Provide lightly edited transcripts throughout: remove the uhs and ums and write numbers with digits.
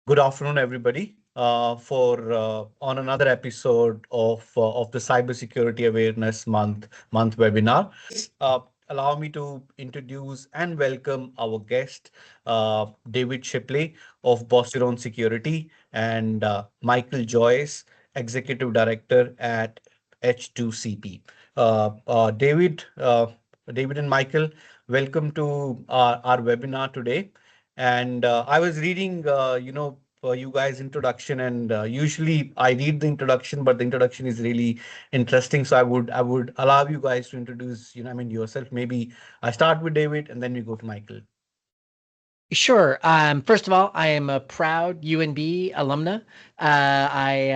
Good afternoon, everybody. For On another episode of the Cybersecurity Awareness Month webinar. Allow me to introduce and welcome our guest, David Shipley of Beauceron Security, and Michael Joyce, Executive Director at H2CP. David and Michael, welcome to our webinar today. And I was reading, you guys' introduction, and usually I read the introduction, but the introduction is really interesting. So I would allow you guys to introduce, yourself. Maybe I start with David, and then we go to Michael. Sure. First of all, I am a proud UNB alumna. I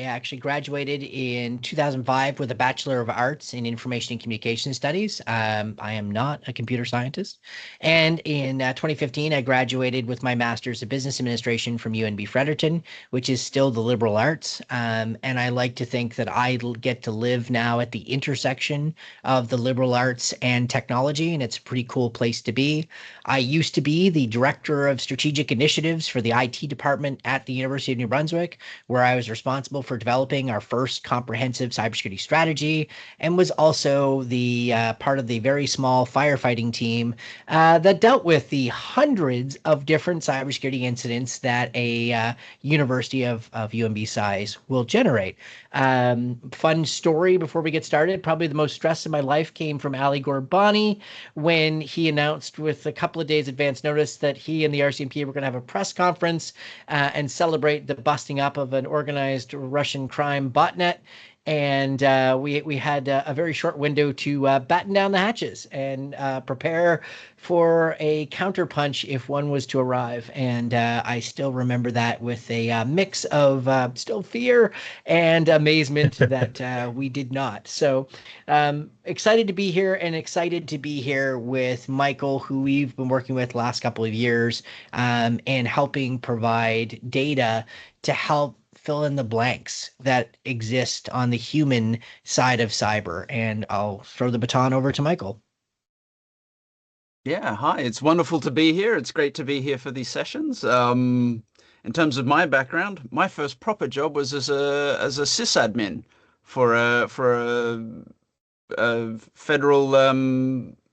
actually graduated in 2005 with a Bachelor of Arts in Information and Communication Studies. I am not a computer scientist. And in 2015, I graduated with my Master's of Business Administration from UNB Fredericton, which is still the liberal arts. And I like to think that I get to live now at the intersection of the liberal arts and technology, and it's a pretty cool place to be. I used to be the director of strategic initiatives for the IT department at the University of New Brunswick, where I was responsible for developing our first comprehensive cybersecurity strategy, and was also the part of the very small firefighting team that dealt with the hundreds of different cybersecurity incidents that a university of UMB size will generate. Fun story before we get started. Probably the most stress in my life came from Ali Gorbani when he announced with a couple of days advance notice that he and the RCMP were going to have a press conference and celebrate the busting up of an organized Russian crime botnet. And we had a very short window to batten down the hatches and prepare for a counterpunch if one was to arrive. And I still remember that with a mix of still fear and amazement that we did not. So excited to be here, and excited to be here with Michael, who we've been working with the last couple of years and helping provide data to help fill in the blanks that exist on the human side of cyber. And I'll throw the baton over to Michael. Yeah, hi. It's wonderful to be here. It's great to be here for these sessions. In terms of my background, my first proper job was as a sysadmin for a federal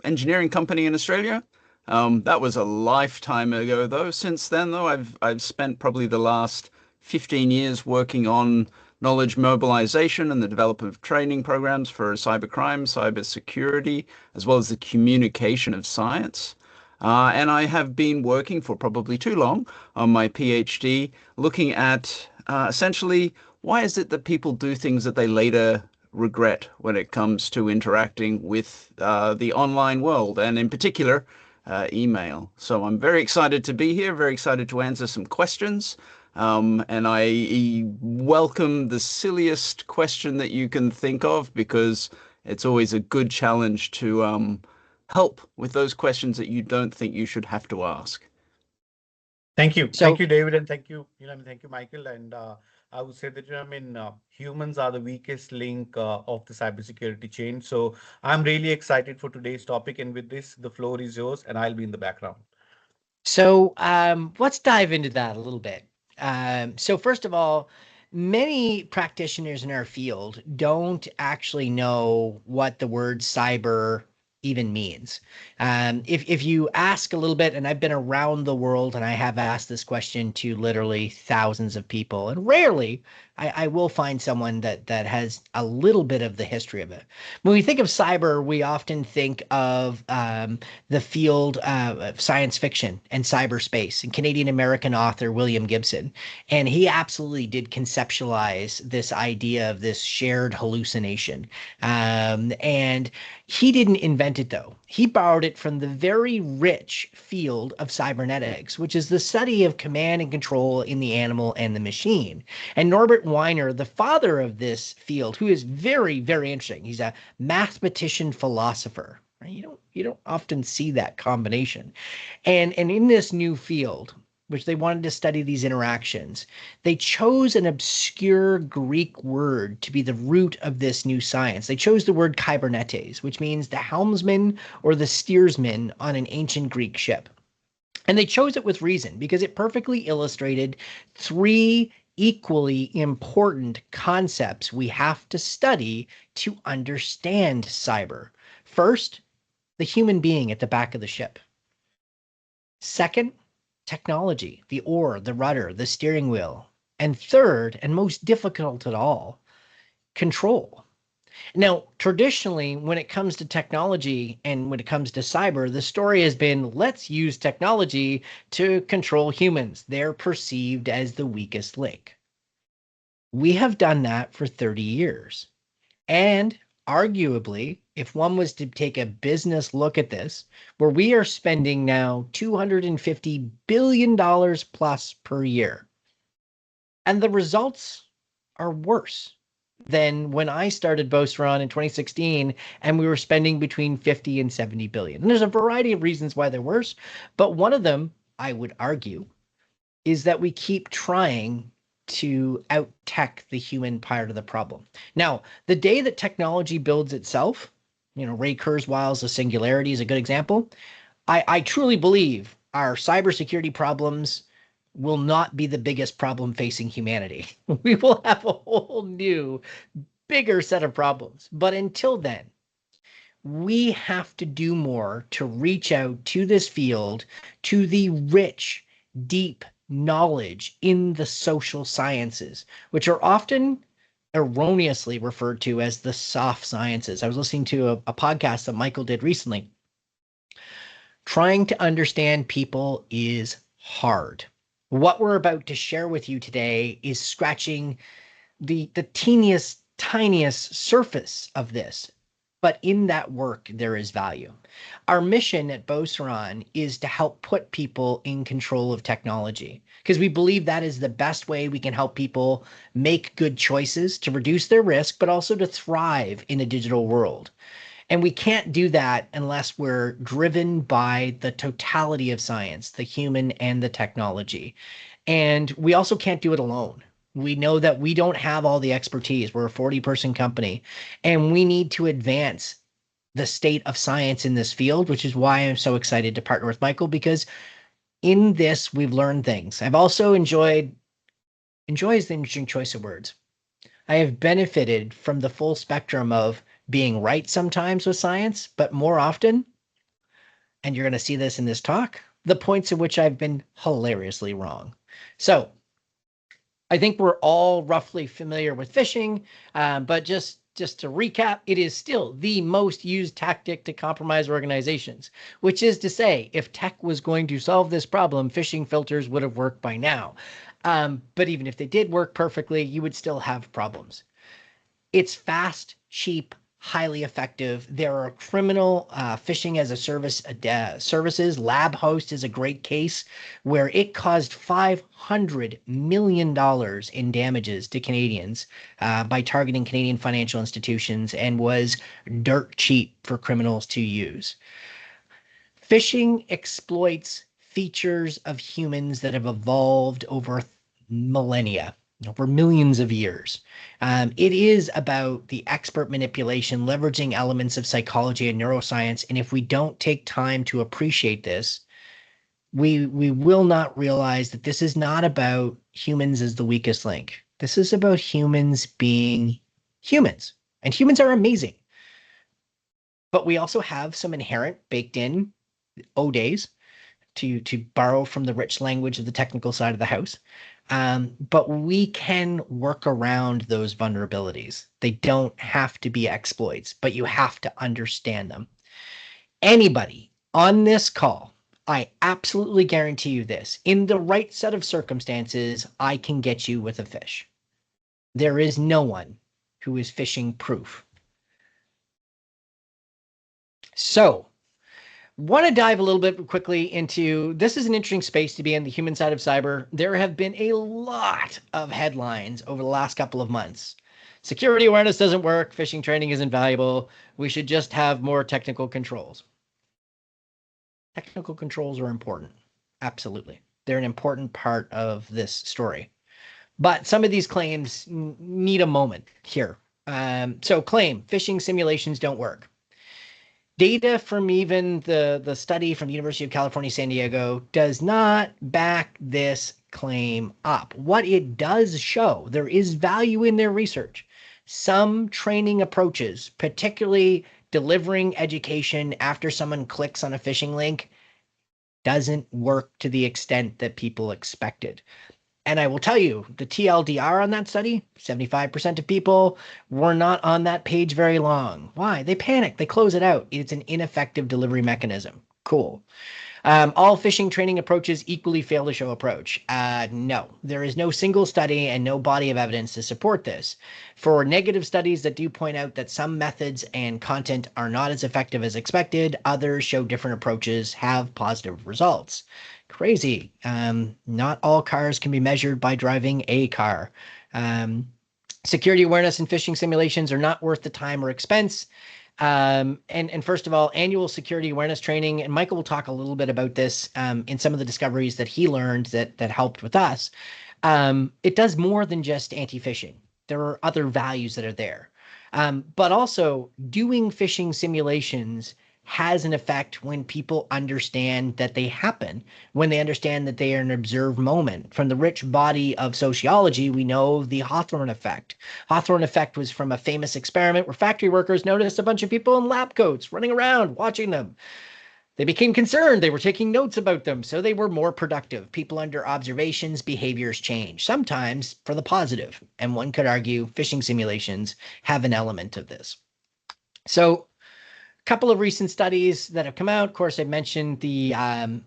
engineering company in Australia. That was a lifetime ago, though. Since then, though, I've spent probably the last 15 years working on knowledge mobilization and the development of training programs for cybercrime, cybersecurity, as well as the communication of science. And I have been working for probably too long on my PhD, looking at essentially why is it that people do things that they later regret when it comes to interacting with the online world, and in particular, email. So I'm very excited to be here, very excited to answer some questions. And I welcome the silliest question that you can think of, because it's always a good challenge to help with those questions that you don't think you should have to ask. Thank you. So Thank you, David, and thank you, Michael. And I would say that, humans are the weakest link of the cybersecurity chain. So I'm really excited for today's topic. And with this, the floor is yours, and I'll be in the background. let's dive into that a little bit. So first of all, many practitioners in our field don't actually know what the word cyber even means. If you ask a little bit, and I've been around the world and I have asked this question to literally thousands of people, and rarely I will find someone that has a little bit of the history of it. When we think of cyber, we often think of the field of science fiction and cyberspace, and Canadian American author William Gibson. And he absolutely did conceptualize this idea of this shared hallucination. And he didn't invent it, though. He borrowed it from the very rich field of cybernetics, which is the study of command and control in the animal and the machine. And Norbert Weiner, the father of this field, who is very, very interesting, he's a mathematician philosopher. Right? You don't often see that combination. And in this new field, which they wanted to study these interactions, they chose an obscure Greek word to be the root of this new science. They chose the word kybernetes, which means the helmsman or the steersman on an ancient Greek ship. And they chose it with reason because it perfectly illustrated three equally important concepts we have to study to understand cyber. First, the human being at the back of the ship. Second, technology, the oar, the rudder, the steering wheel. And third, and most difficult at all, control. Now, traditionally, when it comes to technology and when it comes to cyber, the story has been let's use technology to control humans. They're perceived as the weakest link. We have done that for 30 years. And arguably, if one was to take a business look at this, where we are spending now $250 billion plus per year, and the results are worse than when I started Beauceron in 2016, and we were spending between 50 and 70 billion. And there's a variety of reasons why they're worse, but one of them, I would argue, is that we keep trying to out-tech the human part of the problem. Now, the day that technology builds itself, Ray Kurzweil's The Singularity is a good example. I truly believe our cybersecurity problems will not be the biggest problem facing humanity. We will have a whole new, bigger set of problems. But until then, we have to do more to reach out to this field, to the rich, deep knowledge in the social sciences, which are often erroneously referred to as the soft sciences. I was listening to a podcast that Michael did recently. Trying to understand people is hard. What we're about to share with you today is scratching the teeniest, tiniest surface of this. But in that work, there is value. Our mission at Beauceron is to help put people in control of technology because we believe that is the best way we can help people make good choices to reduce their risk, but also to thrive in a digital world. And we can't do that unless we're driven by the totality of science, the human and the technology. And we also can't do it alone. We know that we don't have all the expertise. We're a 40-person company, and we need to advance the state of science in this field, which is why I'm so excited to partner with Michael, because in this, we've learned things. I've also enjoy is the interesting choice of words. I have benefited from the full spectrum of being right sometimes with science, but more often, and you're going to see this in this talk, the points at which I've been hilariously wrong. So I think we're all roughly familiar with phishing, but just to recap, it is still the most used tactic to compromise organizations, which is to say, if tech was going to solve this problem, phishing filters would have worked by now. But even if they did work perfectly, you would still have problems. It's fast, cheap, highly effective. There are criminal phishing as a service services. LabHost is a great case where it caused $500 million in damages to Canadians by targeting Canadian financial institutions and was dirt cheap for criminals to use. Phishing exploits features of humans that have evolved over millennia, over millions of years. It is about the expert manipulation, leveraging elements of psychology and neuroscience. And if we don't take time to appreciate this, we will not realize that this is not about humans as the weakest link. This is about humans being humans. And humans are amazing. But we also have some inherent baked in O-days, to borrow from the rich language of the technical side of the house. But we can work around those vulnerabilities. They don't have to be exploits, but you have to understand them. Anybody on this call, I absolutely guarantee you this, in the right set of circumstances, I can get you with a fish. There is no one who is phishing proof. So, want to dive a little bit quickly into, this is an interesting space to be in, the human side of cyber. There have been a lot of headlines over the last couple of months. Security awareness doesn't work. Phishing training isn't valuable. We should just have more technical controls. Technical controls are important. Absolutely. They're an important part of this story. But some of these claims need a moment here. So claim, phishing simulations don't work. Data from even the study from the University of California, San Diego does not back this claim up. What it does show, there is value in their research. Some training approaches, particularly delivering education after someone clicks on a phishing link, doesn't work to the extent that people expected. And I will tell you, the TLDR on that study, 75% of people were not on that page very long. Why? They panic. They close it out. It's an ineffective delivery mechanism. Cool. All phishing training approaches equally fail to show approach. No, there is no single study and no body of evidence to support this. For negative studies that do point out that some methods and content are not as effective as expected, others show different approaches have positive results. Crazy. Not all cars can be measured by driving a car. Security awareness and phishing simulations are not worth the time or expense. And first of all, annual security awareness training, and Michael will talk a little bit about this in some of the discoveries that he learned that helped with us. It does more than just anti-phishing. There are other values that are there. But also doing phishing simulations has an effect when people understand that they happen, when they understand that they are an observed moment. From the rich body of sociology, we know the Hawthorne effect. Hawthorne effect was from a famous experiment where factory workers noticed a bunch of people in lab coats running around, watching them. They became concerned. They were taking notes about them, so they were more productive. People under observations, behaviors change, sometimes for the positive. And one could argue phishing simulations have an element of this. So couple of recent studies that have come out. Of course, I mentioned the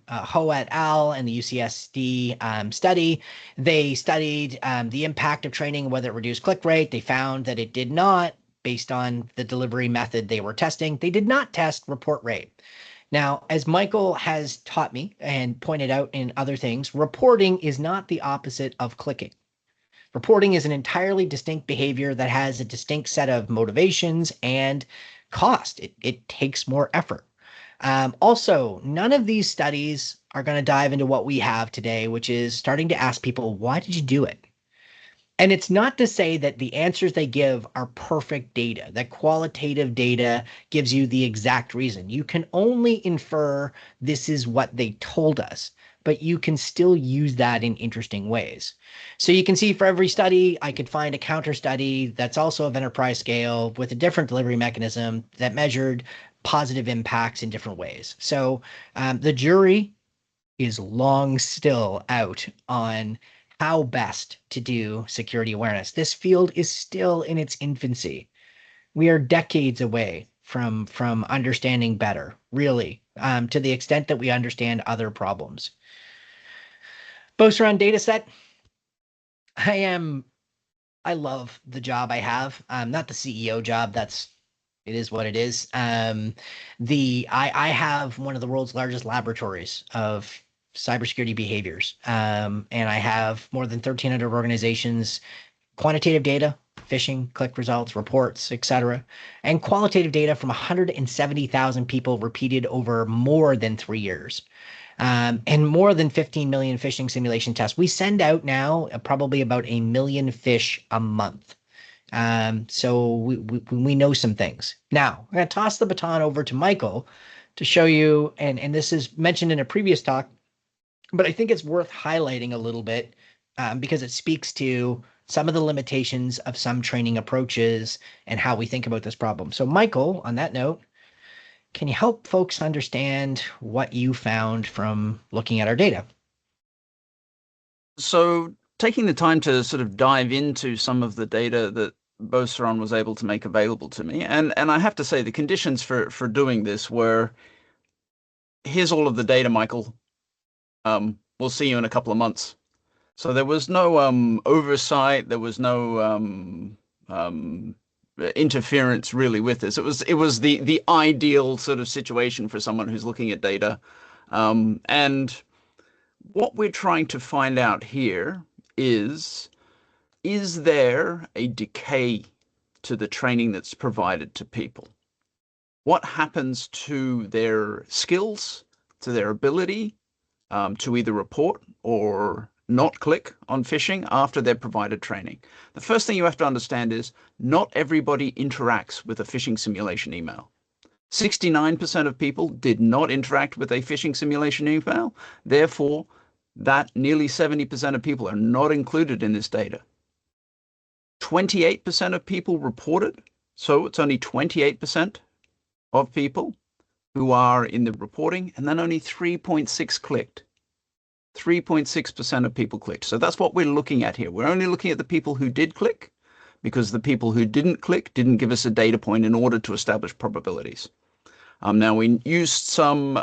Ho et al. And the UCSD study. They studied the impact of training, whether it reduced click rate. They found that it did not, based on the delivery method they were testing. They did not test report rate. Now, as Michael has taught me and pointed out in other things, reporting is not the opposite of clicking. Reporting is an entirely distinct behavior that has a distinct set of motivations and cost. It takes more effort. Also, none of these studies are going to dive into what we have today, which is starting to ask people, why did you do it? And it's not to say that the answers they give are perfect data, that qualitative data gives you the exact reason. You can only infer this is what they told us, but you can still use that in interesting ways. So you can see for every study, I could find a counter study that's also of enterprise scale with a different delivery mechanism that measured positive impacts in different ways. So the jury is long still out on how best to do security awareness. This field is still in its infancy. We are decades away from understanding better, really, to the extent that we understand other problems. Beauceron dataset. I love the job I have. Not the CEO job. It is what it is. I have one of the world's largest laboratories of cybersecurity behaviors. And I have more than 1,300 organizations, quantitative data, phishing, click results, reports, etc., and qualitative data from 170,000 people repeated over more than 3 years. And more than 15 million phishing simulation tests. We send out now probably about 1 million phish a month. So we know some things. Now, I'm going to toss the baton over to Michael to show you, and this is mentioned in a previous talk, but I think it's worth highlighting a little bit because it speaks to some of the limitations of some training approaches and how we think about this problem. So Michael, on that note, can you help folks understand what you found from looking at our data? So taking the time to sort of dive into some of the data that Beauceron was able to make available to me, and I have to say the conditions for doing this were, here's all of the data, Michael. We'll see you in a couple of months. So there was no oversight. There was no interference really with this. It was the ideal sort of situation for someone who's looking at data. And what we're trying to find out here is there a decay to the training that's provided to people? What happens to their skills, to their ability to either report or not click on phishing after they're provided training? The first thing you have to understand is not everybody interacts with a phishing simulation email. 69% of people did not interact with a phishing simulation email. Therefore, that nearly 70% of people are not included in this data. 28% of people reported, so it's only 28% of people who are in the reporting, and then only 3.6 clicked. 3.6% of people clicked. So that's what we're looking at here. We're only looking at the people who did click, because the people who didn't click didn't give us a data point in order to establish probabilities. Now, we used some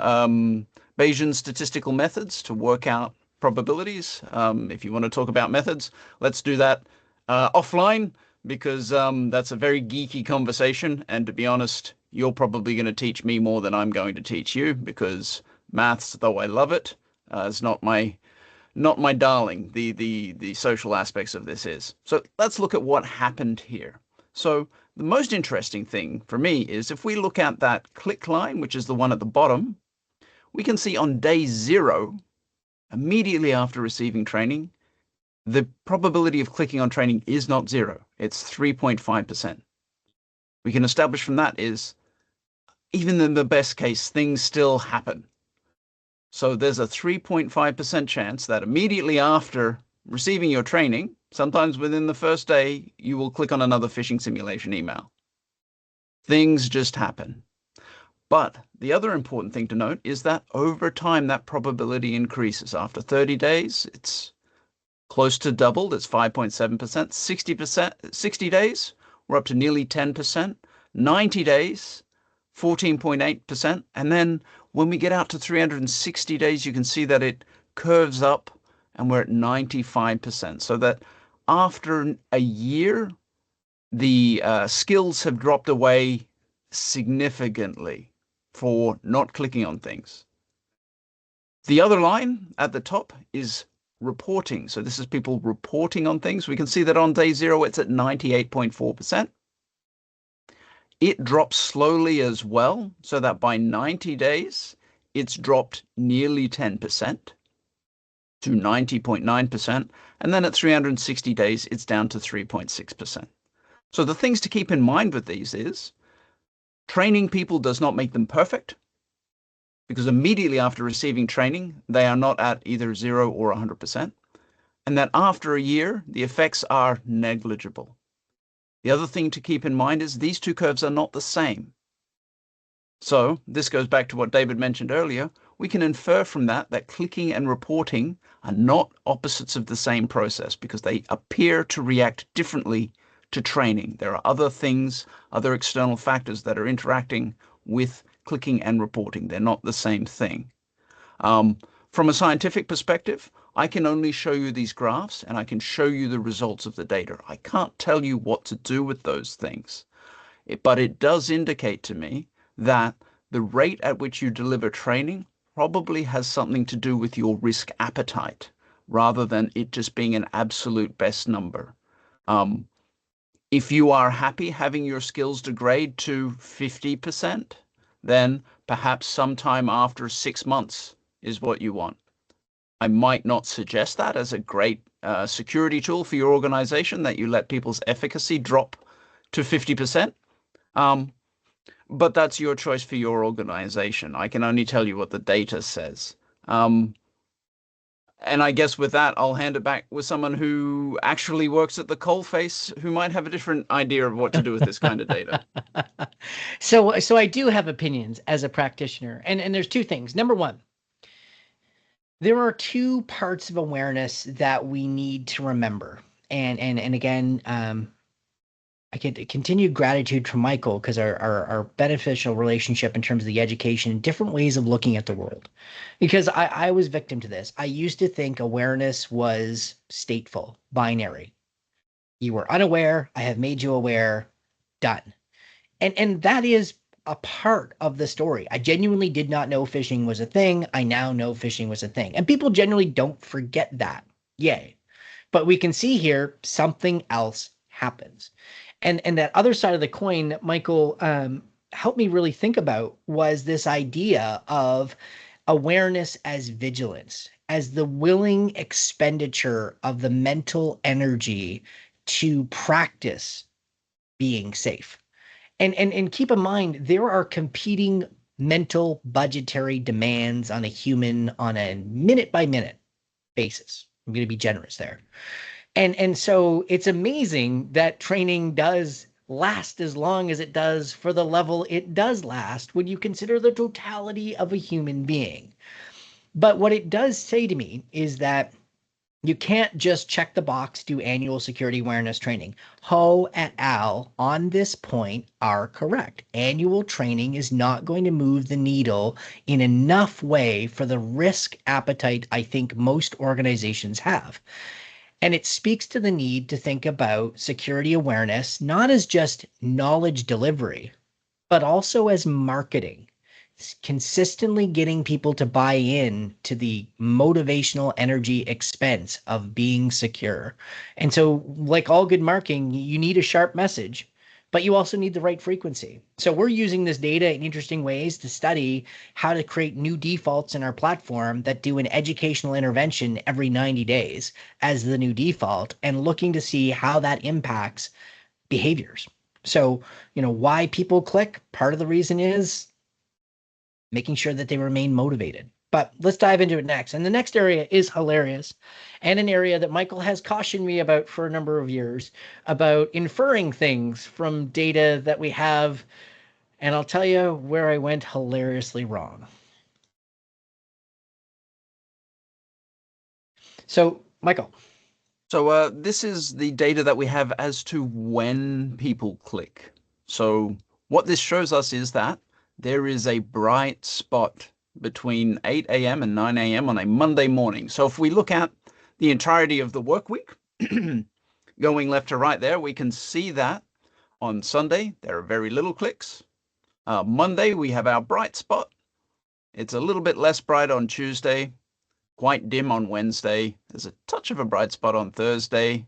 Bayesian statistical methods to work out probabilities. If you want to talk about methods, let's do that offline, because that's a very geeky conversation. And to be honest, you're probably going to teach me more than I'm going to teach you, because maths, though I love it, is not my darling. The social aspects of this is. So let's look at what happened here. So the most interesting thing for me is if we look at that click line, which is the one at the bottom, we can see on day 0, immediately after receiving training, the probability of clicking on training is not 0. It's 3.5%. We can establish from that is, even in the best case, things still happen. So there's a 3.5% chance that immediately after receiving your training, sometimes within the first day, you will click on another phishing simulation email. Things just happen. But the other important thing to note is that over time, that probability increases. After 30 days, it's close to doubled. It's 5.7%. 60 days, we're up to nearly 10%. 90 days, 14.8%. And then when we get out to 360 days, you can see that it curves up and we're at 95%. So that after a year, the skills have dropped away significantly for not clicking on things. The other line at the top is reporting. So this is people reporting on things. We can see that on day 0, it's at 98.4%. It drops slowly as well, so that by 90 days, it's dropped nearly 10% to 90.9%. And then at 360 days, it's down to 3.6%. So the things to keep in mind with these is training people does not make them perfect, because immediately after receiving training, they are not at either 0 or 100%. And that after a year, the effects are negligible. The other thing to keep in mind is these two curves are not the same. So this goes back to what David mentioned earlier. We can infer from that that clicking and reporting are not opposites of the same process, because they appear to react differently to training. There are other things, other external factors that are interacting with clicking and reporting. They're not the same thing. From a scientific perspective, I can only show you these graphs and I can show you the results of the data. I can't tell you what to do with those things, but it does indicate to me that the rate at which you deliver training probably has something to do with your risk appetite, rather than it just being an absolute best number. If you are happy having your skills degrade to 50%, then perhaps sometime after 6 months is what you want. I might not suggest that as a great security tool for your organization, that you let people's efficacy drop to 50%. But that's your choice for your organization. I can only tell you what the data says. And I guess with that, I'll hand it back with someone who actually works at the coalface, who might have a different idea of what to do with this kind of data. So I do have opinions as a practitioner, and there's two things. Number one, there are two parts of awareness that we need to remember. And again, I get continued gratitude from Michael, because our beneficial relationship in terms of the education, different ways of looking at the world. Because I was victim to this. I used to think awareness was stateful, binary. You were unaware, I have made you aware, done. And that is a part of the story. I genuinely did not know phishing was a thing. I now know phishing was a thing. And people generally don't forget that. Yay. But we can see here something else happens. And that other side of the coin that Michael helped me really think about was this idea of awareness as vigilance, as the willing expenditure of the mental energy to practice being safe. And keep in mind, there are competing mental budgetary demands on a minute by minute basis. I'm going to be generous there. And so it's amazing that training does last as long as it does for the level it does last when you consider the totality of a human being. But what it does say to me is that you can't just check the box, do annual security awareness training. Ho et al. On this point are correct. Annual training is not going to move the needle in enough way for the risk appetite I think most organizations have. And it speaks to the need to think about security awareness not as just knowledge delivery, but also as marketing, consistently getting people to buy in to the motivational energy expense of being secure. And so, like all good marketing, you need a sharp message, but you also need the right frequency. So we're using this data in interesting ways to study how to create new defaults in our platform that do an educational intervention every 90 days as the new default, and looking to see how that impacts behaviors. So, why people click, part of the reason is making sure that they remain motivated. But let's dive into it next. And the next area is hilarious, and an area that Michael has cautioned me about for a number of years, about inferring things from data that we have. And I'll tell you where I went hilariously wrong. So, Michael. So this is the data that we have as to when people click. So what this shows us is that there is a bright spot between 8 a.m. and 9 a.m. on a Monday morning. So if we look at the entirety of the work week, going left to right there, we can see that on Sunday, there are very little clicks. Monday, we have our bright spot. It's a little bit less bright on Tuesday, quite dim on Wednesday. There's a touch of a bright spot on Thursday,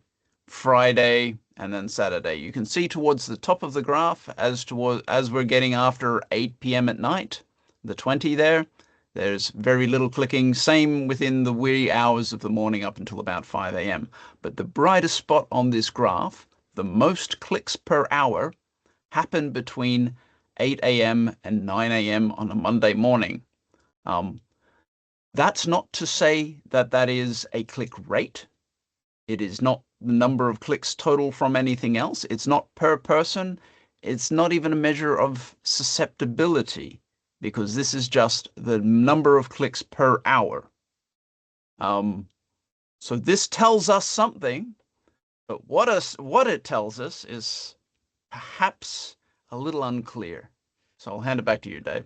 Friday, and then Saturday. You can see towards the top of the graph as we're getting after 8 p.m. at night, the 20 there, there's very little clicking. Same within the wee hours of the morning up until about 5 a.m. But the brightest spot on this graph, the most clicks per hour, happen between 8 a.m. and 9 a.m. on a Monday morning. That's not to say that that is a click rate. It is not the number of clicks total from anything else. It's not per person. It's not even a measure of susceptibility, because this is just the number of clicks per hour. So this tells us something, but what it tells us is perhaps a little unclear. So I'll hand it back to you, Dave.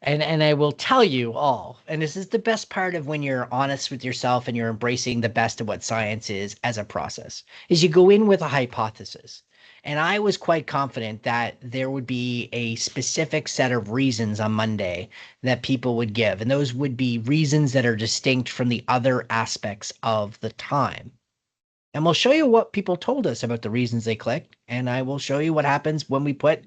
And I will tell you all, and this is the best part of when you're honest with yourself and you're embracing the best of what science is as a process, is you go in with a hypothesis. And I was quite confident that there would be a specific set of reasons on Monday that people would give. And those would be reasons that are distinct from the other aspects of the time. And we'll show you what people told us about the reasons they clicked. And I will show you what happens when we put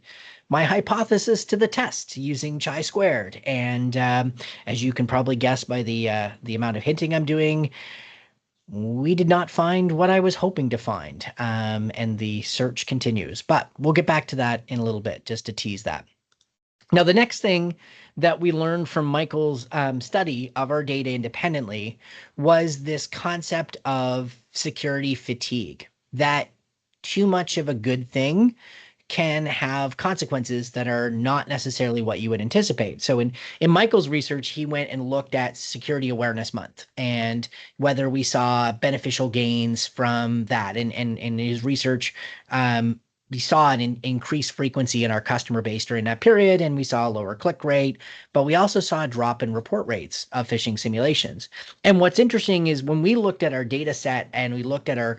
my hypothesis to the test using chi-squared. And as you can probably guess by the amount of hinting I'm doing, we did not find what I was hoping to find. And the search continues. But we'll get back to that in a little bit, just to tease that. Now, the next thing that we learned from Michael's study of our data independently was this concept of security fatigue, that too much of a good thing can have consequences that are not necessarily what you would anticipate. So in Michael's research, he went and looked at Security Awareness Month and whether we saw beneficial gains from that. And in his research, we saw an increased frequency in our customer base during that period, and we saw a lower click rate, but we also saw a drop in report rates of phishing simulations. And what's interesting is when we looked at our data set and we looked at our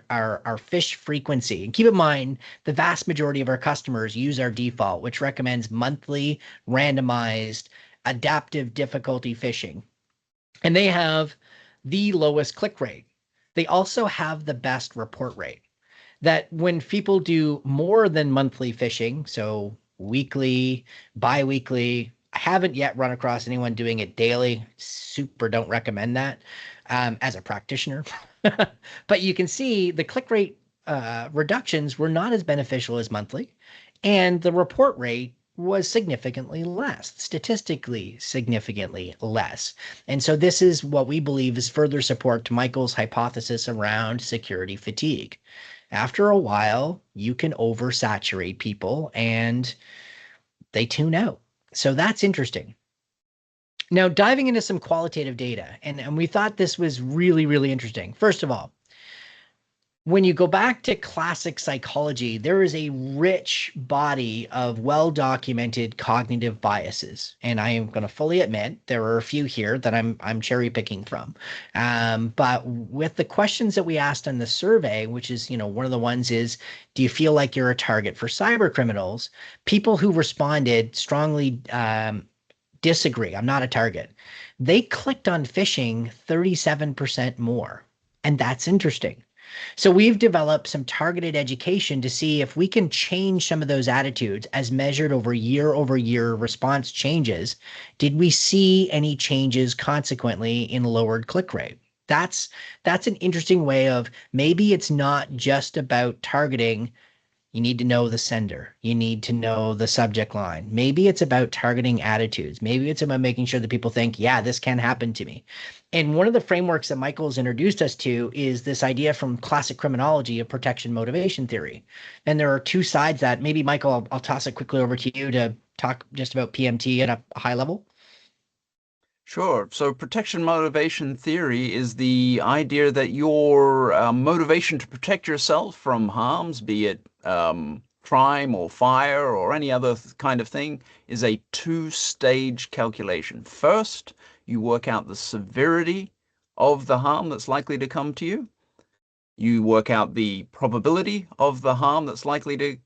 phish frequency, and keep in mind, the vast majority of our customers use our default, which recommends monthly, randomized, adaptive difficulty phishing. And they have the lowest click rate. They also have the best report rate. That when people do more than monthly phishing, so weekly, bi-weekly, I haven't yet run across anyone doing it daily. Super don't recommend that as a practitioner. But you can see the click rate reductions were not as beneficial as monthly. And the report rate was significantly less, statistically significantly less. And so this is what we believe is further support to Michael's hypothesis around security fatigue. After a while, you can oversaturate people and they tune out. So that's interesting. Now, diving into some qualitative data, and we thought this was really, really interesting. First of all, when you go back to classic psychology, there is a rich body of well-documented cognitive biases, and I am going to fully admit there are a few here that I'm cherry picking from. But with the questions that we asked on the survey, which is, one of the ones is, do you feel like you're a target for cyber criminals? People who responded strongly disagree. I'm not a target. They clicked on phishing 37% more, and that's interesting. So we've developed some targeted education to see if we can change some of those attitudes as measured over year response changes. Did we see any changes consequently in lowered click rate? That's an interesting way of maybe it's not just about targeting. You need to know the sender. You need to know the subject line. Maybe it's about targeting attitudes. Maybe it's about making sure that people think, yeah, this can happen to me. And one of the frameworks that Michael's introduced us to is this idea from classic criminology of protection motivation theory. And there are two sides that maybe, Michael, I'll toss it quickly over to you to talk just about PMT at a high level. Sure. So protection motivation theory is the idea that your motivation to protect yourself from harms, be it crime or fire or any other kind of thing, is a two-stage calculation. First, you work out the severity of the harm that's likely to come to you. You work out the probability of the harm that's likely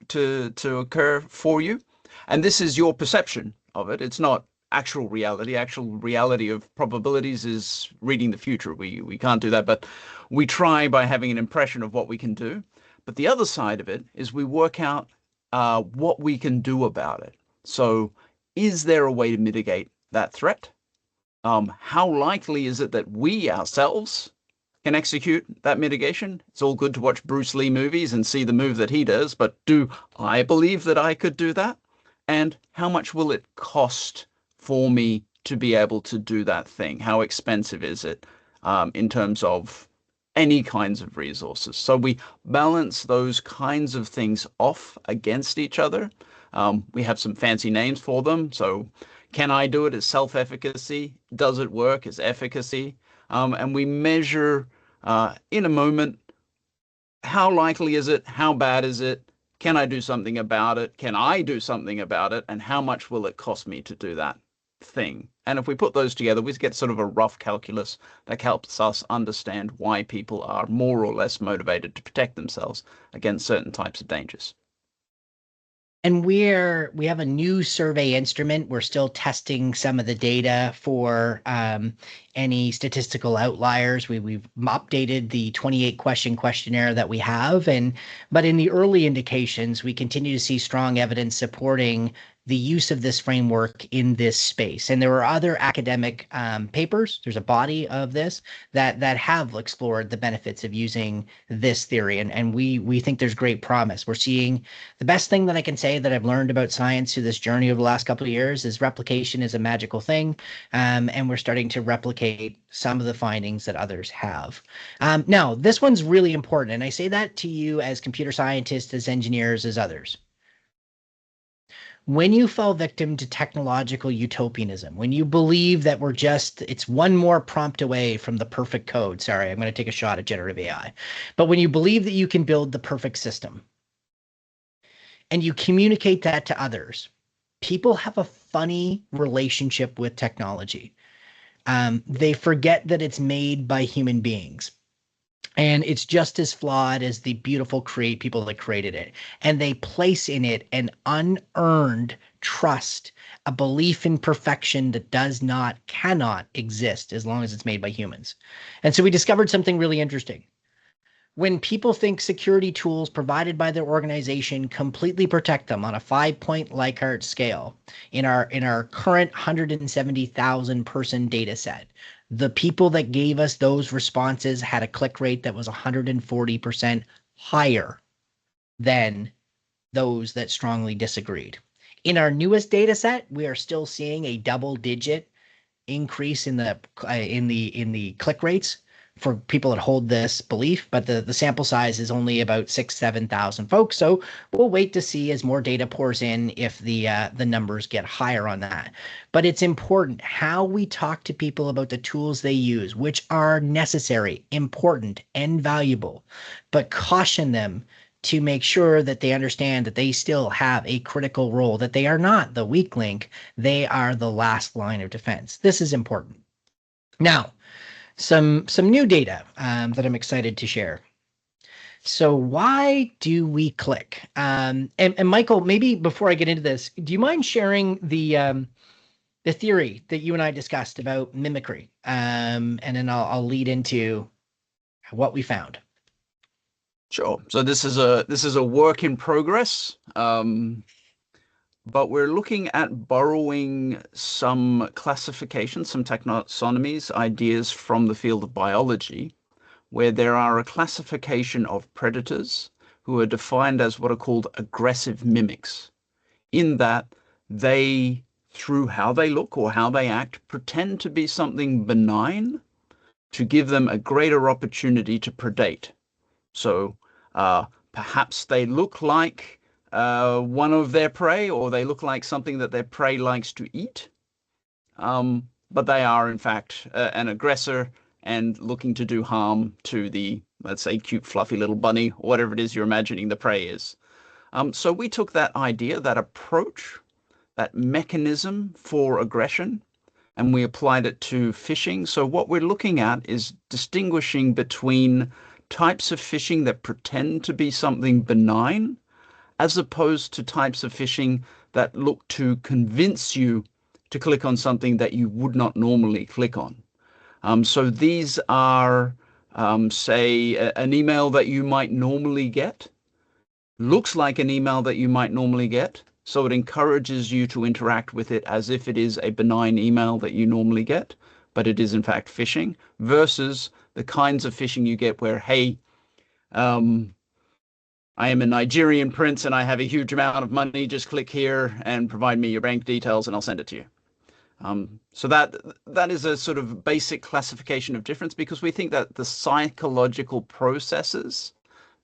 to occur for you. And this is your perception of it. It's not actual reality. Actual reality of probabilities is reading the future. We can't do that, but we try by having an impression of what we can do. But the other side of it is we work out what we can do about it. So is there a way to mitigate that threat? How likely is it that we ourselves can execute that mitigation? It's all good to watch Bruce Lee movies and see the move that he does, but do I believe that I could do that? And how much will it cost for me to be able to do that thing? How expensive is it in terms of any kinds of resources? So we balance those kinds of things off against each other. We have some fancy names for them. So can I do it as self-efficacy? Does it work as efficacy? And we measure in a moment, how likely is it? How bad is it? Can I do something about it? Can I do something about it? And how much will it cost me to do that thing? And if we put those together, we get sort of a rough calculus that helps us understand why people are more or less motivated to protect themselves against certain types of dangers. And we have a new survey instrument. We're still testing some of the data for any statistical outliers. We've updated the 28 question questionnaire that we have, but in the early indications, we continue to see strong evidence supporting the use of this framework in this space. And there are other academic papers, there's a body of this, that have explored the benefits of using this theory. And we think there's great promise. We're seeing the best thing that I can say that I've learned about science through this journey over the last couple of years is replication is a magical thing. And we're starting to replicate some of the findings that others have. Now, this one's really important. And I say that to you as computer scientists, as engineers, as others. When you fall victim to technological utopianism, when you believe that it's one more prompt away from the perfect code. Sorry, I'm going to take a shot at generative AI. But when you believe that you can build the perfect system and you communicate that to others, people have a funny relationship with technology. They forget that it's made by human beings. And it's just as flawed as the beautiful people that created it. And they place in it an unearned trust, a belief in perfection that cannot exist as long as it's made by humans. And so we discovered something really interesting. When people think security tools provided by their organization completely protect them on a 5-point Likert scale in our current 170,000 person data set, the people that gave us those responses had a click rate that was 140% higher than those that strongly disagreed. In our newest data set, we are still seeing a double-digit increase in the click rates for people that hold this belief, but the sample size is only about 7,000 folks. So we'll wait to see as more data pours in if the numbers get higher on that. But it's important how we talk to people about the tools they use, which are necessary, important, and valuable, but caution them to make sure that they understand that they still have a critical role, that they are not the weak link, they are the last line of defense. This is important. Now, some new data that I'm excited to share. So why do we click? And Michael, maybe before I get into this, do you mind sharing the theory that you and I discussed about mimicry? And then I'll lead into what we found. Sure. So this is a work in progress, but we're looking at borrowing some classifications, some taxonomies, ideas from the field of biology, where there are a classification of predators who are defined as what are called aggressive mimics, in that they, through how they look or how they act, pretend to be something benign to give them a greater opportunity to predate. So perhaps they look like one of their prey, or they look like something that their prey likes to eat. But they are, in fact, an aggressor and looking to do harm to the, let's say, cute, fluffy little bunny, or whatever it is you're imagining the prey is. So we took that idea, that approach, that mechanism for aggression, and we applied it to phishing. So what we're looking at is distinguishing between types of phishing that pretend to be something benign, as opposed to types of phishing that look to convince you to click on something that you would not normally click on. So these are, say, an email that you might normally get, looks like an email that you might normally get, so it encourages you to interact with it as if it is a benign email that you normally get, but it is in fact phishing, versus the kinds of phishing you get where, hey, I am a Nigerian prince and I have a huge amount of money, just click here and provide me your bank details and I'll send it to you. So that is a sort of basic classification of difference, because we think that the psychological processes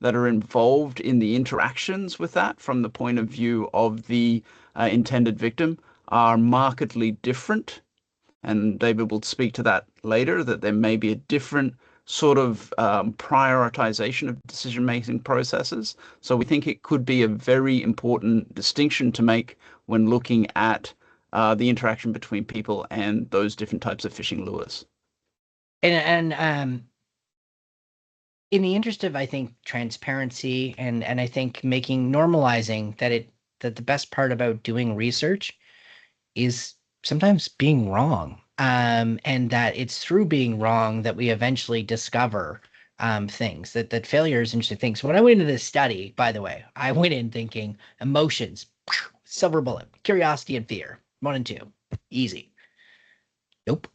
that are involved in the interactions with that from the point of view of the intended victim are markedly different. And David will speak to that later, that there may be a different sort of prioritization of decision-making processes. So we think it could be a very important distinction to make when looking at the interaction between people and those different types of phishing lures. And in the interest of, I think, transparency and I think normalizing that the best part about doing research is sometimes being wrong. And that it's through being wrong that we eventually discover things, that failure is interesting things. When I went into this study, by the way, I went in thinking emotions, silver bullet, curiosity and fear, 1 and 2, easy. Nope.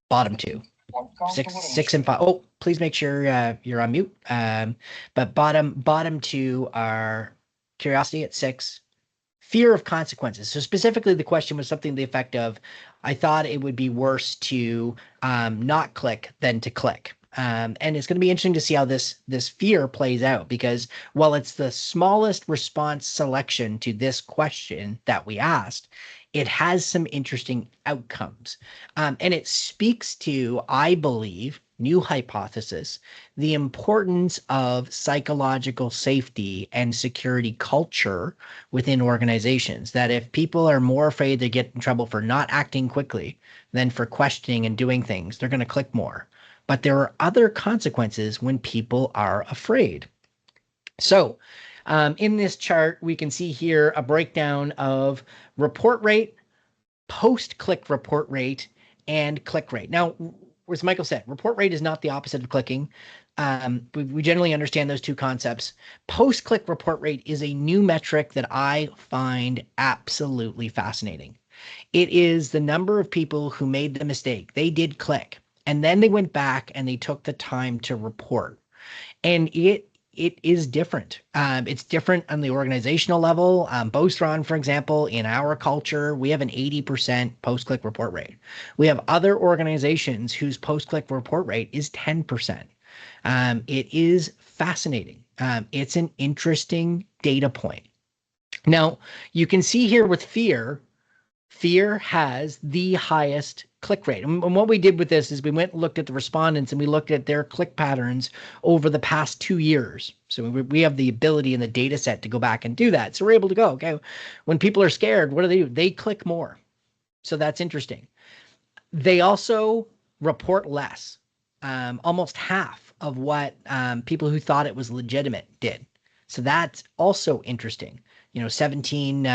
Bottom 2. 6 and 5. Oh, please make sure you're on mute. But bottom 2 are curiosity at 6, fear of consequences. So specifically, the question was something to the effect of, I thought it would be worse to not click than to click. And it's going to be interesting to see how this fear plays out, because while it's the smallest response selection to this question that we asked, it has some interesting outcomes. And it speaks to, I believe, new hypothesis, the importance of psychological safety and security culture within organizations. That if people are more afraid they get in trouble for not acting quickly than for questioning and doing things, they're going to click more. But there are other consequences when people are afraid. So in this chart, we can see here a breakdown of report rate, post-click report rate, and click rate. Now, as Michael said, report rate is not the opposite of clicking. We generally understand those two concepts. Post-click report rate is a new metric that I find absolutely fascinating. It is the number of people who made the mistake. They did click, and then they went back and they took the time to report. And it it is different. It's different on the organizational level. Beauceron, for example, in our culture, we have an 80% post-click report rate. We have other organizations whose post-click report rate is 10%. It is fascinating. It's an interesting data point. Now, you can see here with fear has the highest click rate. And what we did with this is we went and looked at the respondents and we looked at their click patterns over the past 2 years. So we have the ability in the data set to go back and do that. So we're able to go, okay, when people are scared, what do? They click more. So that's interesting. They also report less. Almost half of what people who thought it was legitimate did. So that's also interesting. 17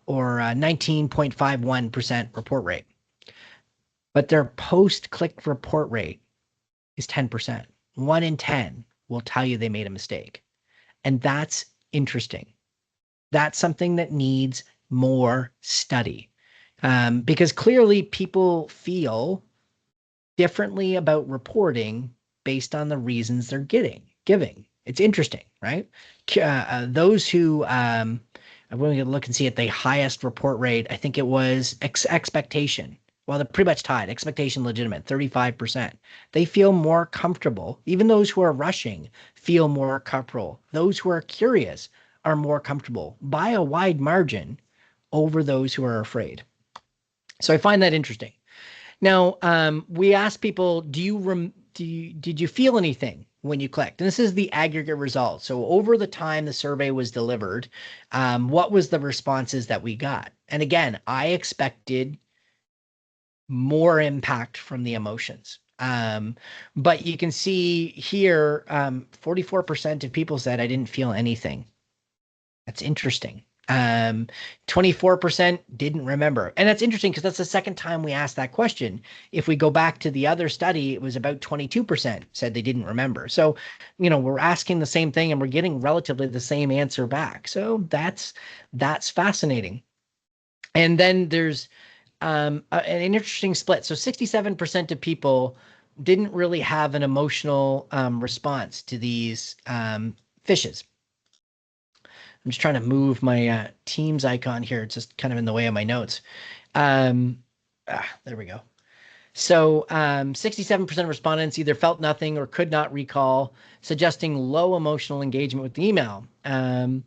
or 19.51% report rate. But their post-click report rate is 10%. 1 in 10 will tell you they made a mistake. And that's interesting. That's something that needs more study. Because clearly people feel differently about reporting based on the reasons they're giving. It's interesting, right? Those who, I'm going to look and see at the highest report rate, I think it was expectation. Well, they're pretty much tied. Expectation, legitimate, 35%. They feel more comfortable. Even those who are rushing feel more comfortable. Those who are curious are more comfortable by a wide margin over those who are afraid. So I find that interesting. Now, we asked people, did you feel anything when you clicked? And this is the aggregate result. So over the time the survey was delivered, what was the responses that we got? And again, I expected more impact from the emotions. But you can see here, 44% of people said, I didn't feel anything. That's interesting. 24% didn't remember. And that's interesting because that's the second time we asked that question. If we go back to the other study, it was about 22% said they didn't remember. So, we're asking the same thing and we're getting relatively the same answer back. So that's fascinating. And then there's an interesting split. So 67% of people didn't really have an emotional response to these phishes. I'm just trying to move my Teams icon here. It's just kind of in the way of my notes. There we go. So 67% of respondents either felt nothing or could not recall, suggesting low emotional engagement with the email. And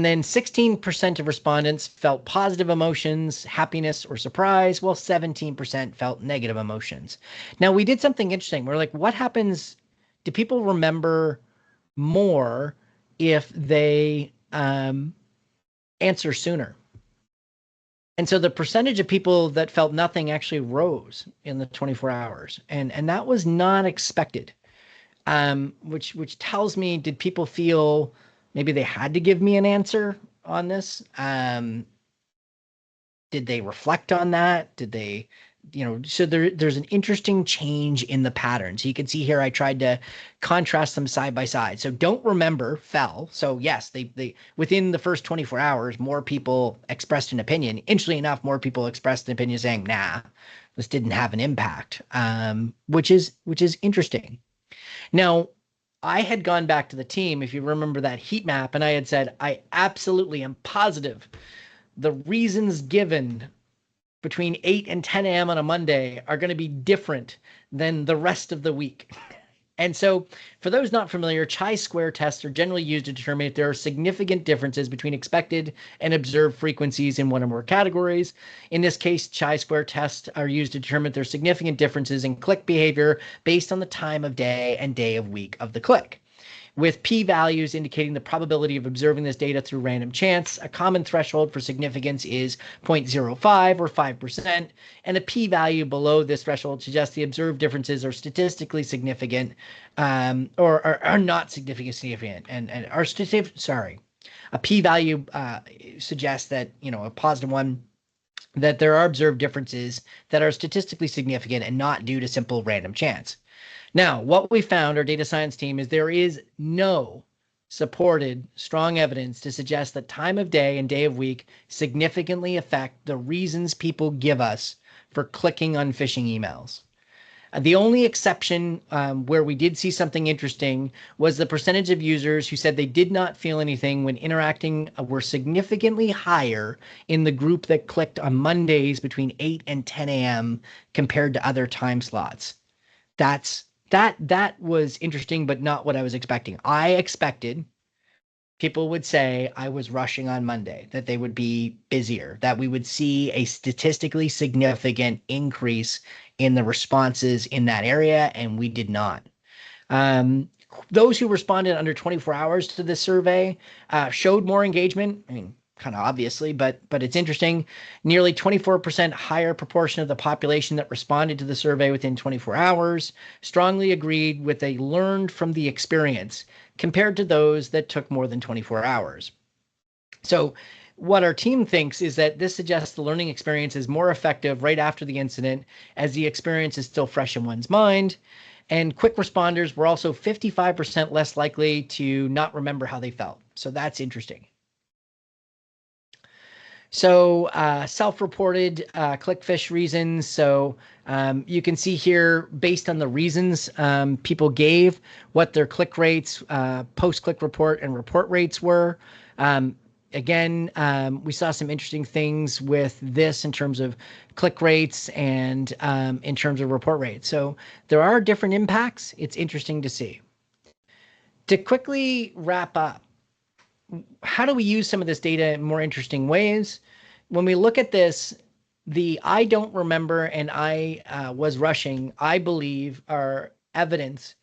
then 16% of respondents felt positive emotions, happiness or surprise, while 17% felt negative emotions. Now, we did something interesting. We're like, what happens? Do people remember more if they answer sooner? And so the percentage of people that felt nothing actually rose in the 24 hours. And that was not expected, which tells me, did people feel maybe they had to give me an answer on this? Did they reflect on that? Did they, so there's an interesting change in the patterns. You can see here, I tried to contrast them side by side. So don't remember fell. So yes, they within the first 24 hours, more people expressed an opinion. Interestingly enough, more people expressed an opinion saying, nah, this didn't have an impact, which is interesting. Now, I had gone back to the team, if you remember that heat map, and I had said, I absolutely am positive the reasons given between 8 and 10 a.m. on a Monday are going to be different than the rest of the week. And so for those not familiar, chi-square tests are generally used to determine if there are significant differences between expected and observed frequencies in one or more categories. In this case, chi-square tests are used to determine if there are significant differences in click behavior based on the time of day and day of week of the click, with p-values indicating the probability of observing this data through random chance. A common threshold for significance is 0.05 or 5%, and a p-value below this threshold suggests the observed differences are statistically significant or are not significant, and are a p-value suggests that, a positive one, that there are observed differences that are statistically significant and not due to simple random chance. Now, what we found, our data science team, is there is no supported strong evidence to suggest that time of day and day of week significantly affect the reasons people give us for clicking on phishing emails. The only exception where we did see something interesting was the percentage of users who said they did not feel anything when interacting were significantly higher in the group that clicked on Mondays between 8 and 10 a.m. compared to other time slots. That was interesting, but not what I was expecting. I expected people would say I was rushing on Monday, that they would be busier, that we would see a statistically significant increase in the responses in that area, and we did not. Those who responded under 24 hours to this survey showed more engagement. I mean, kind of obviously, but it's interesting. Nearly 24% higher proportion of the population that responded to the survey within 24 hours strongly agreed with they learned from the experience compared to those that took more than 24 hours. So what our team thinks is that this suggests the learning experience is more effective right after the incident, as the experience is still fresh in one's mind. And quick responders were also 55% less likely to not remember how they felt. So that's interesting. So self-reported clickfish reasons. So you can see here, based on the reasons people gave, what their click rates, post-click report and report rates were. Again, we saw some interesting things with this in terms of click rates and in terms of report rates. So there are different impacts. It's interesting to see. To quickly wrap up, how do we use some of this data in more interesting ways? When we look at this, the I don't remember and I was rushing, I believe, are evidence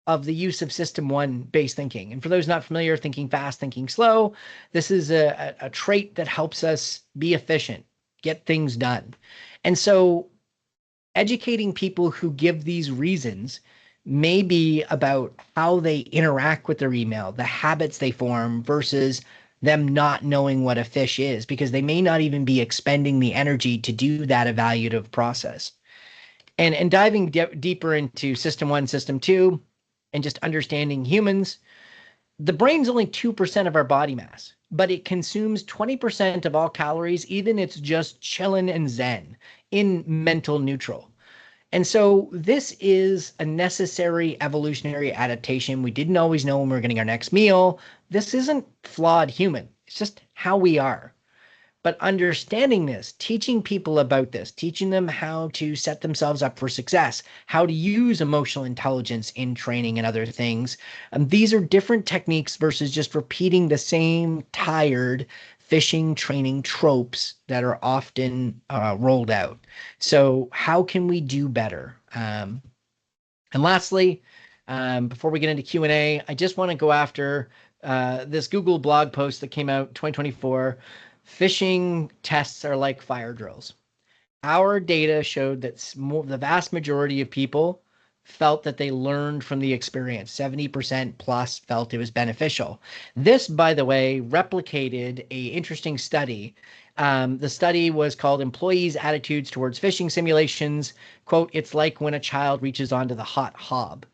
of the use of System 1 based thinking. And for those not familiar, thinking fast, thinking slow, this is a trait that helps us be efficient, get things done. And so educating people who give these reasons may be about how they interact with their email, the habits they form versus them not knowing what a phish is, because they may not even be expending the energy to do that evaluative process. And diving deeper into System 1, System 2, and just understanding humans, the brain's only 2% of our body mass, but it consumes 20% of all calories, even it's just chilling and zen in mental neutral. And so this is a necessary evolutionary adaptation. We didn't always know when we were getting our next meal. This isn't flawed human. It's just how we are. But understanding this, teaching people about this, teaching them how to set themselves up for success, how to use emotional intelligence in training and other things. These are different techniques versus just repeating the same tired phishing training tropes that are often rolled out. So how can we do better? And lastly, before we get into Q&A, I just want to go after this Google blog post that came out 2024. Phishing tests are like fire drills. Our data showed that the vast majority of people felt that they learned from the experience. 70% plus felt it was beneficial. This, by the way, replicated an interesting study. The study was called Employees' Attitudes Towards Phishing Simulations. Quote, "It's like when a child reaches onto the hot hob."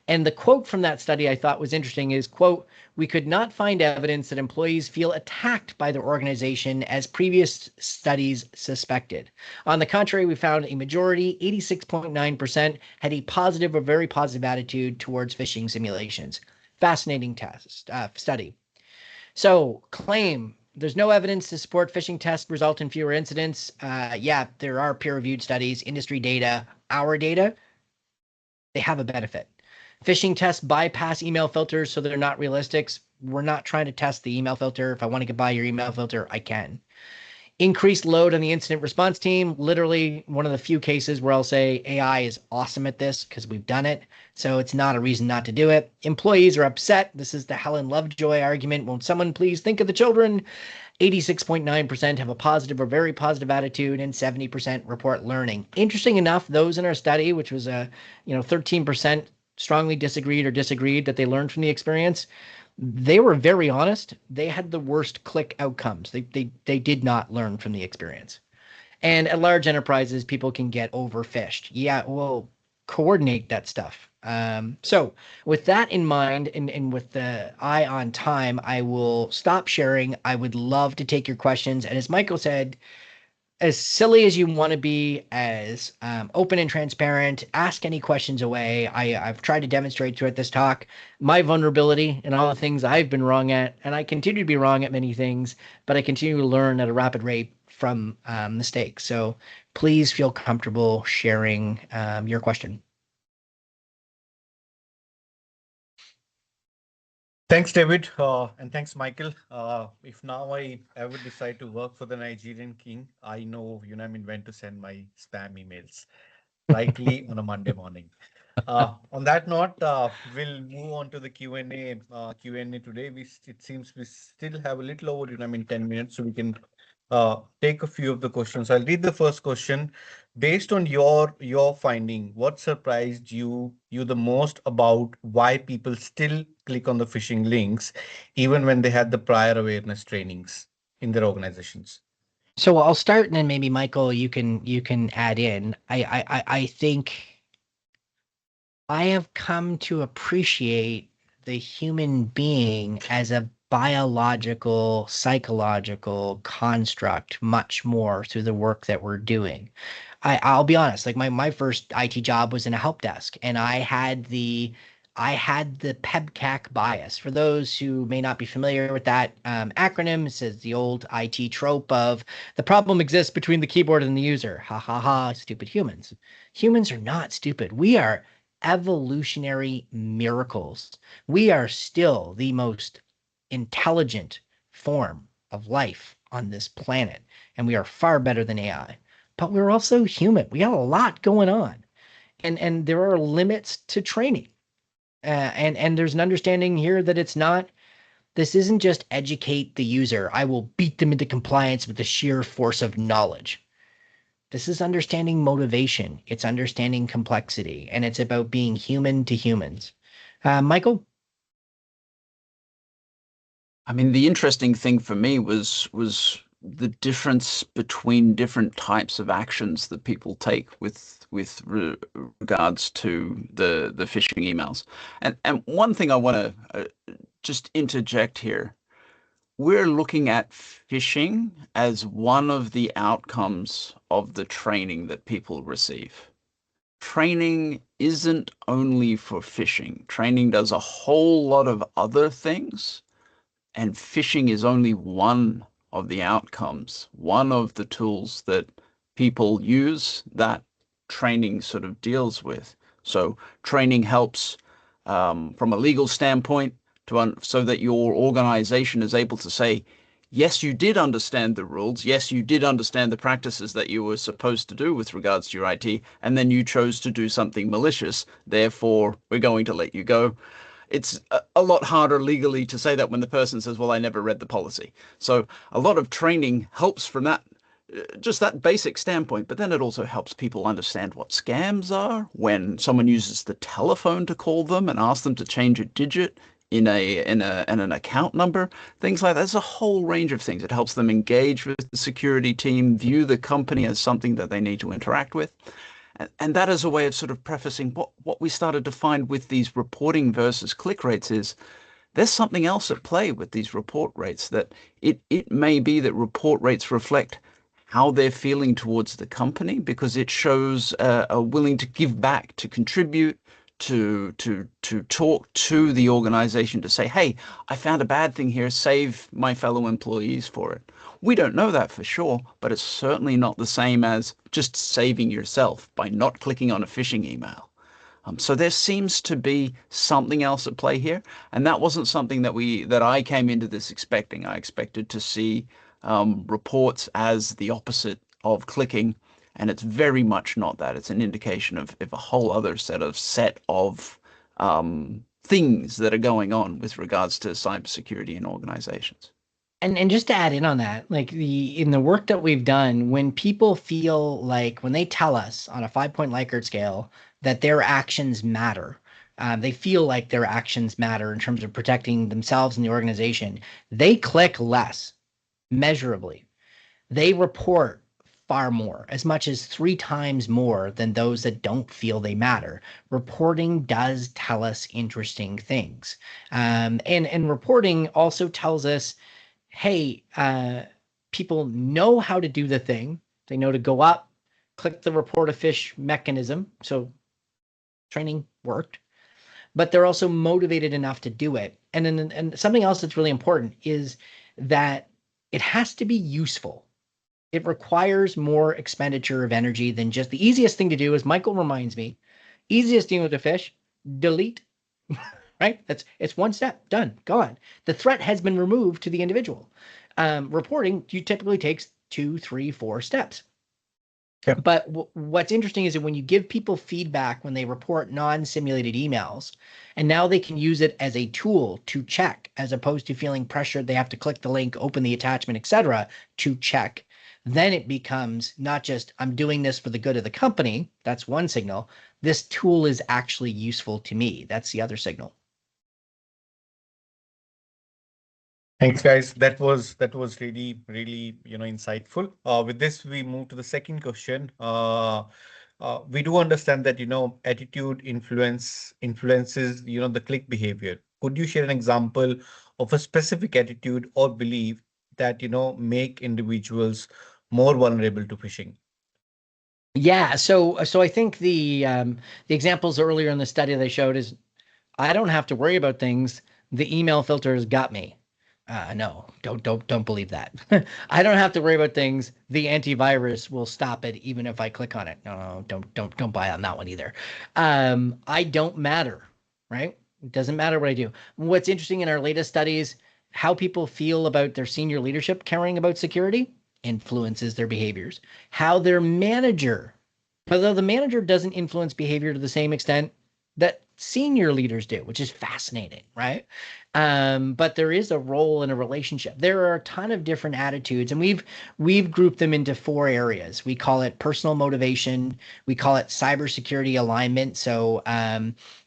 And the quote from that study I thought was interesting is, quote, "We could not find evidence that employees feel attacked by their organization as previous studies suspected. On the contrary, we found a majority, 86.9%, had a positive or very positive attitude towards phishing simulations." Fascinating study. So claim, there's no evidence to support phishing tests result in fewer incidents. Yeah, there are peer-reviewed studies, industry data, our data. They have a benefit. Phishing tests bypass email filters, so they're not realistic. We're not trying to test the email filter. If I want to get by your email filter, I can. Increased load on the incident response team. Literally one of the few cases where I'll say AI is awesome at this because we've done it. So it's not a reason not to do it. Employees are upset. This is the Helen Lovejoy argument. Won't someone please think of the children? 86.9% have a positive or very positive attitude, and 70% report learning. Interesting enough, those in our study, which was 13% strongly disagreed that they learned from the experience, they were very honest. They had the worst click outcomes. They did not learn from the experience. And at large enterprises, people can get overfished. Yeah, we'll coordinate that stuff. So with that in mind, and with the eye on time, I will stop sharing. I would love to take your questions. And as Michael said, as silly as you want to be, as open and transparent. Ask any questions away. I've tried to demonstrate throughout this talk my vulnerability and all the things I've been wrong at, and I continue to be wrong at many things, but I continue to learn at a rapid rate from mistakes. So please feel comfortable sharing your question. Thanks, David, and thanks, Michael. If now I ever decide to work for the Nigerian king, I know, I mean, when to send my spam emails, likely on a Monday morning. On that note, we'll move on to the Q&A. Q&A today. It seems we still have a little over, 10 minutes, so we can take a few of the questions. I'll read the first question. Based on your finding, what surprised you the most about why people still click on the phishing links, even when they had the prior awareness trainings in their organizations? So I'll start, and then maybe Michael, you can add in. I think I have come to appreciate the human being as a biological, psychological construct much more through the work that we're doing. I'll be honest, like my first IT job was in a help desk, and I had the PEBCAC bias. For those who may not be familiar with that acronym, it says the old IT trope of the problem exists between the keyboard and the user. Ha ha ha, stupid humans. Humans are not stupid. We are evolutionary miracles. We are still the most intelligent form of life on this planet, and we are far better than AI. But we're also human. We got a lot going on, and there are limits to training. And there's an understanding here that this isn't just educate the user. I will beat them into compliance with the sheer force of knowledge. This is understanding motivation. It's understanding complexity, and it's about being human to humans. Michael? I mean, the interesting thing for me was the difference between different types of actions that people take with regards to the phishing emails. And one thing I want to just interject here. We're looking at phishing as one of the outcomes of the training that people receive. Training isn't only for phishing. Training does a whole lot of other things, and phishing is only one of the outcomes, one of the tools that people use that training sort of deals with. So training helps from a legal standpoint so that your organization is able to say, yes, you did understand the rules. Yes, you did understand the practices that you were supposed to do with regards to your IT, and then you chose to do something malicious. Therefore, we're going to let you go. It's a lot harder legally to say that when the person says, well, I never read the policy. So a lot of training helps from that, just that basic standpoint, but then it also helps people understand what scams are when someone uses the telephone to call them and ask them to change a digit in an account number, things like that. There's a whole range of things. It helps them engage with the security team, view the company as something that they need to interact with. And that is a way of sort of prefacing what we started to find with these reporting versus click rates is there's something else at play with these report rates, that it may be that report rates reflect how they're feeling towards the company, because it shows a willing to give back, to contribute, to talk to the organization, to say, hey, I found a bad thing here, save my fellow employees for it. We don't know that for sure, but it's certainly not the same as just saving yourself by not clicking on a phishing email. So there seems to be something else at play here, and that wasn't something that I came into this expecting. I expected to see reports as the opposite of clicking, and it's very much not that. It's an indication of a whole other set of things that are going on with regards to cybersecurity in organizations. And just to add in on that, like in the work that we've done, when people feel like when they tell us on a 5-point Likert scale that their actions matter, they feel like their actions matter in terms of protecting themselves and the organization, they click less measurably. They report far more, as much as 3 times more than those that don't feel they matter. Reporting does tell us interesting things. And reporting also tells us, hey, people know how to do the thing. They know to go up, click the report a phish mechanism. So training worked, but they're also motivated enough to do it. And something else that's really important is that it has to be useful. It requires more expenditure of energy than just the easiest thing to do, as Michael reminds me, easiest thing with a phish, delete, right? It's one step, done, gone. The threat has been removed to the individual. Reporting typically takes 2, 3, 4 steps. Yeah. But what's interesting is that when you give people feedback when they report non-simulated emails, and now they can use it as a tool to check, as opposed to feeling pressured they have to click the link, open the attachment, etc., to check, then it becomes not just I'm doing this for the good of the company. That's one signal. This tool is actually useful to me. That's the other signal. Thanks, guys. That was really insightful. With this, we move to the second question. We do understand that attitude influences the click behavior. Could you share an example of a specific attitude or belief that make individuals more vulnerable to phishing? Yeah, so I think the examples earlier in the study they showed is I don't have to worry about things. The email filters got me. No, don't believe that. I don't have to worry about things. The antivirus will stop it even if I click on it. No, don't buy on that one either. I don't matter, right? It doesn't matter what I do. What's interesting in our latest studies, how people feel about their senior leadership caring about security influences their behaviors. How their manager, although the manager doesn't influence behavior to the same extent that senior leaders do, which is fascinating, right? But there is a role in a relationship. There are a ton of different attitudes, and we've grouped them into 4 areas. We call it personal motivation. We call it cybersecurity alignment. So,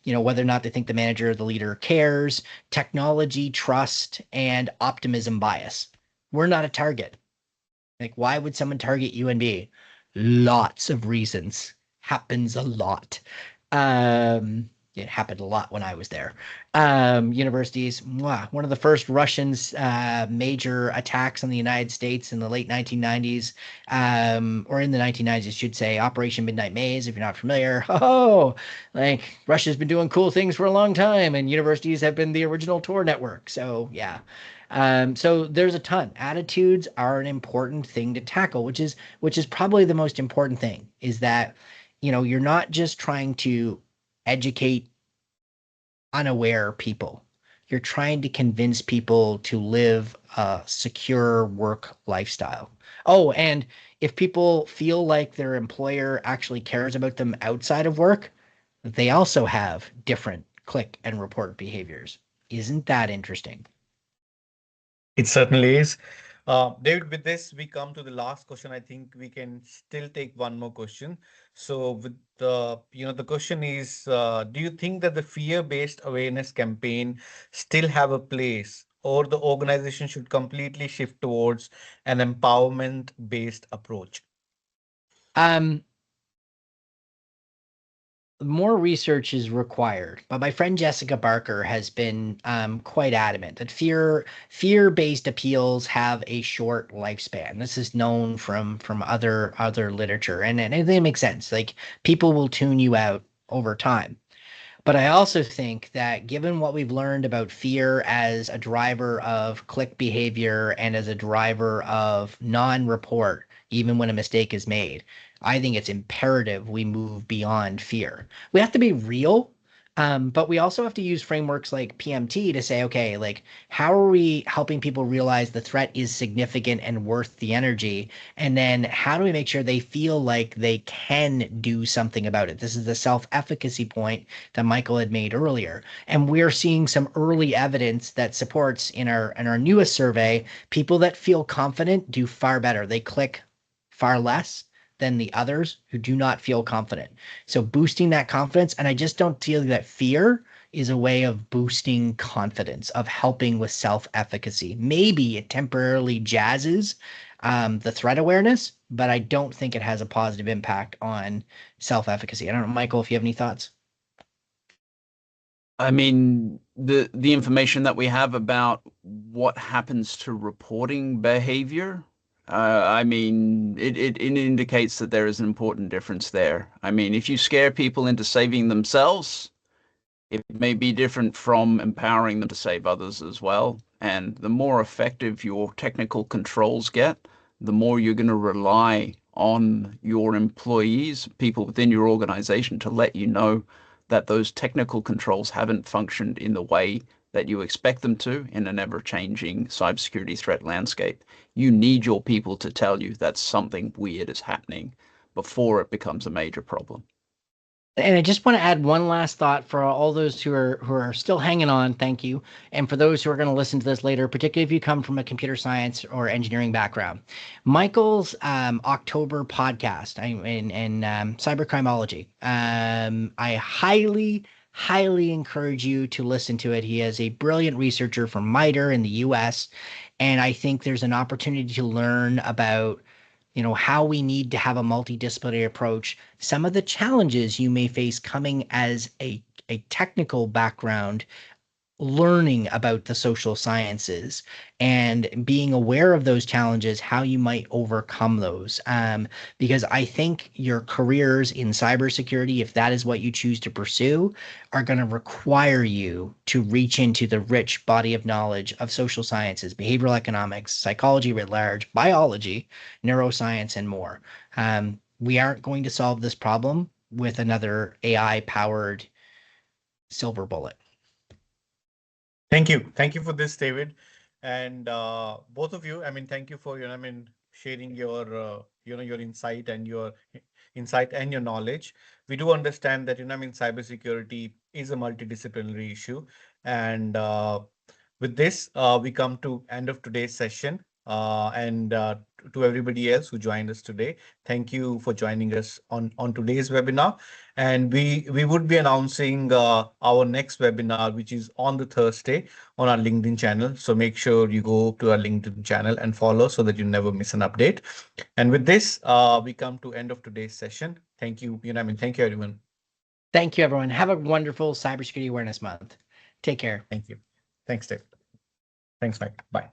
whether or not they think the manager or the leader cares, technology, trust, and optimism bias. We're not a target. Like, why would someone target UNB? Lots of reasons. Happens a lot. It happened a lot when I was there. Universities, one of the first Russians major attacks on the United States in the late 1990s, or in the 1990s, I should say, Operation Midnight Maze, if you're not familiar. Oh, like Russia's been doing cool things for a long time, and universities have been the original Tor network. So yeah. So there's a ton. Attitudes are an important thing to tackle, which is probably the most important thing, is that you're not just trying to educate unaware people. You're trying to convince people to live a secure work lifestyle. Oh, and if people feel like their employer actually cares about them outside of work, they also have different click and report behaviors. Isn't that interesting? It certainly is. David, with this, we come to the last question. I think we can still take one more question. So, with the question is, do you think that the fear-based awareness campaign still have a place, or the organization should completely shift towards an empowerment-based approach? Um, More research is required, but my friend Jessica Barker has been quite adamant that fear-based appeals have a short lifespan. This is known from other literature, and they make sense. Like, people will tune you out over time. But I also think that given what we've learned about fear as a driver of click behavior and as a driver of non-report, even when a mistake is made, I think it's imperative we move beyond fear. We have to be real, but we also have to use frameworks like PMT to say, okay, like, how are we helping people realize the threat is significant and worth the energy? And then how do we make sure they feel like they can do something about it? This is the self-efficacy point that Michael had made earlier. And we're seeing some early evidence that supports in our newest survey, people that feel confident do far better. They click far less than the others who do not feel confident. So boosting that confidence, and I just don't feel that fear is a way of boosting confidence, of helping with self-efficacy. Maybe it temporarily jazzes the threat awareness, but I don't think it has a positive impact on self-efficacy. I don't know, Michael, if you have any thoughts. I mean, the information that we have about what happens to reporting behavior I mean, it indicates that there is an important difference there. I mean, if you scare people into saving themselves, it may be different from empowering them to save others as well. And the more effective your technical controls get, the more you're going to rely on your employees, people within your organization, to let you know that those technical controls haven't functioned in the way that you expect them to in an ever-changing cybersecurity threat landscape. You need your people to tell you that something weird is happening before it becomes a major problem. And I just want to add one last thought for all those who are still hanging on. Thank you. And for those who are going to listen to this later, particularly if you come from a computer science or engineering background, Michael's October podcast and cybercrimeology. I highly encourage you to listen to it. He is a brilliant researcher from MITRE in the U.S., and I think there's an opportunity to learn about how we need to have a multidisciplinary approach, some of the challenges you may face coming as a technical background, learning about the social sciences and being aware of those challenges, how you might overcome those. Because I think your careers in cybersecurity, if that is what you choose to pursue, are going to require you to reach into the rich body of knowledge of social sciences, behavioral economics, psychology writ large, biology, neuroscience, and more. We aren't going to solve this problem with another AI-powered silver bullet. Thank you. Thank you for this, David. And both of you, thank you for, sharing your, your insight and your knowledge. We do understand that, cybersecurity is a multidisciplinary issue. And with this, we come to end of today's session. And to everybody else who joined us today, thank you for joining us on today's webinar. And we would be announcing our next webinar, which is on the Thursday on our LinkedIn channel. So make sure you go to our LinkedIn channel and follow so that you never miss an update. And with this, we come to end of today's session. Thank you. Thank you, everyone. Thank you, everyone. Have a wonderful Cybersecurity Awareness Month. Take care. Thank you. Thanks, Dave. Thanks, Mike. Bye.